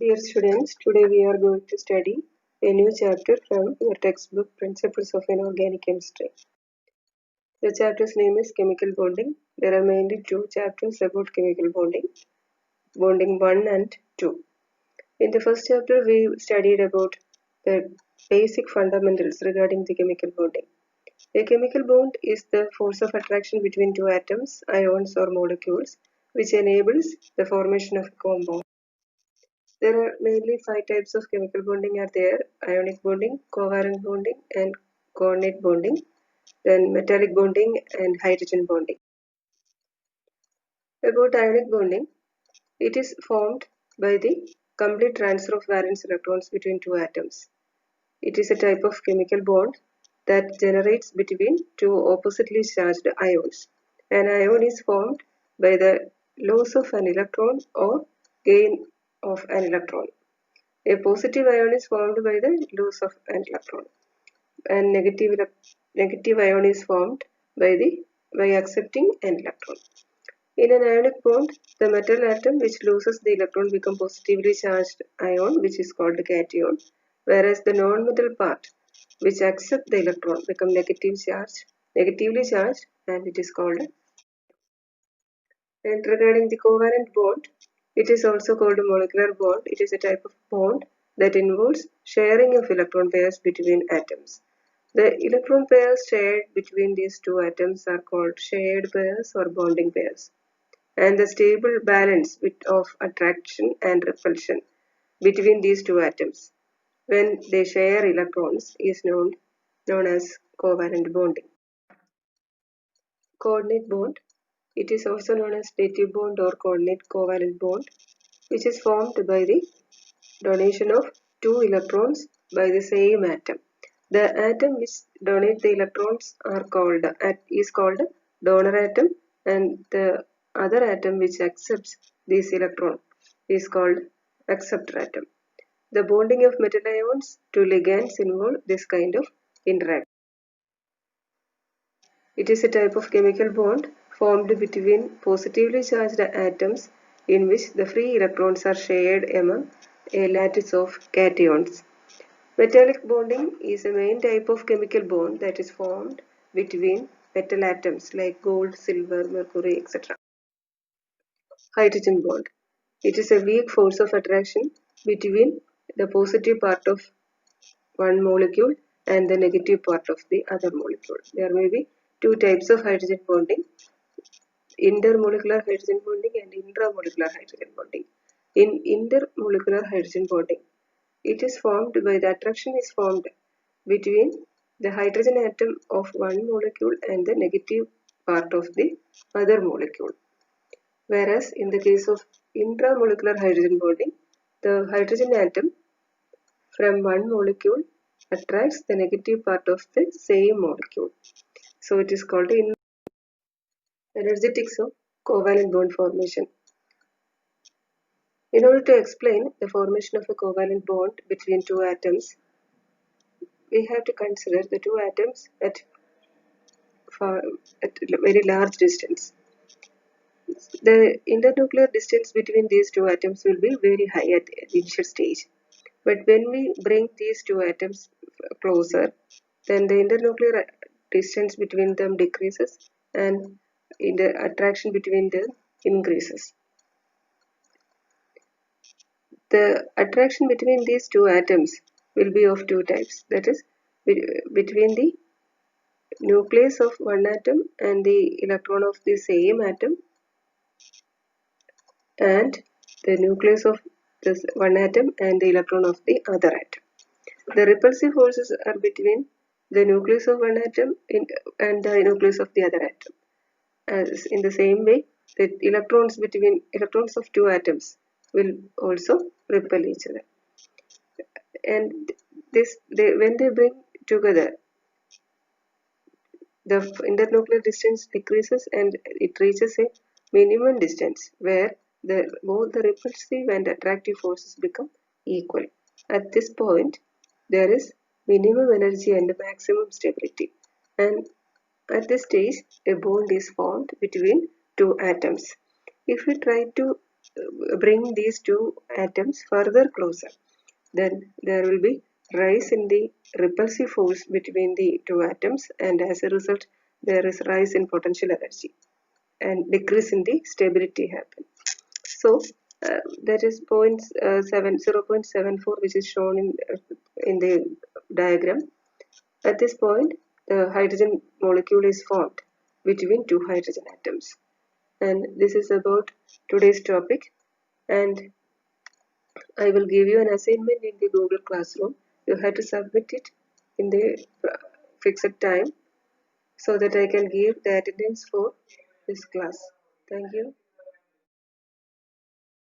Dear students, today we are going to study a new chapter from your textbook Principles of Inorganic Chemistry. The chapter's name is Chemical Bonding. There are mainly two chapters about chemical bonding, Bonding 1 and 2. In the first chapter, we studied about the basic fundamentals regarding the chemical bonding. A chemical bond is the force of attraction between two atoms, ions or molecules, which enables the formation of a compound. There are mainly five types of chemical bonding are there: ionic bonding, covalent bonding, and coordinate bonding, then metallic bonding and hydrogen bonding. About ionic bonding, it is formed by the complete transfer of valence electrons between two atoms. It is a type of chemical bond that generates between two oppositely charged ions. An ion is formed by the loss of an electron or gain of an electron. A positive ion is formed by the loss of an electron, and negative ion is formed by accepting an electron. In an ionic bond, the metal atom which loses the electron becomes positively charged ion, which is called cation, whereas the non-metal part which accepts the electron becomes negatively charged, and it is called. And regarding the covalent bond, it is also called a molecular bond. It is a type of bond that involves sharing of electron pairs between atoms. The electron pairs shared between these two atoms are called shared pairs or bonding pairs. And the stable balance of attraction and repulsion between these two atoms when they share electrons is known as covalent bonding. Coordinate bond. It is also known as dative bond or coordinate covalent bond, which is formed by the donation of two electrons by the same atom. The atom which donates the electrons is called donor atom, and the other atom which accepts this electron is called acceptor atom. The bonding of metal ions to ligands involve this kind of interaction. It is a type of chemical bond formed between positively charged atoms in which the free electrons are shared among a lattice of cations. Metallic bonding is a main type of chemical bond that is formed between metal atoms like gold, silver, mercury, etc. Hydrogen bond. It is a weak force of attraction between the positive part of one molecule and the negative part of the other molecule. There may be two types of hydrogen bonding: intermolecular hydrogen bonding and intramolecular hydrogen bonding. In intermolecular hydrogen bonding, it is formed by the attraction is formed between the hydrogen atom of one molecule and the negative part of the other molecule. Whereas in the case of intramolecular hydrogen bonding, the hydrogen atom from one molecule attracts the negative part of the same molecule. So it is called the energetics of covalent bond formation. In order to explain the formation of a covalent bond between two atoms, we have to consider the two atoms at very large distance. The internuclear distance between these two atoms will be very high at the initial stage. But when we bring these two atoms closer, then the internuclear distance between them decreases and the attraction between them increases. The attraction between these two atoms will be of two types. That is, between the nucleus of one atom and the electron of the same atom, and the nucleus of this one atom and the electron of the other atom. The repulsive forces are between the nucleus of one atom and the nucleus of the other atom. As in the same way, the electrons of two atoms will also repel each other. And when they bring together, the internuclear distance decreases and it reaches a minimum distance where both the repulsive and attractive forces become equal. At this point, there is minimum energy and maximum stability. And at this stage, a bond is formed between two atoms. If we try to bring these two atoms further closer. Then there will be rise in the repulsive force between the two atoms, and as a result there is rise in potential energy and decrease in the stability happen. So that is 0.74, which is shown in the diagram. At this point, the hydrogen molecule is formed between two hydrogen atoms. And this is about today's topic. And I will give you an assignment in the Google Classroom. You have to submit it in the fixed time so that I can give the attendance for this class. Thank you.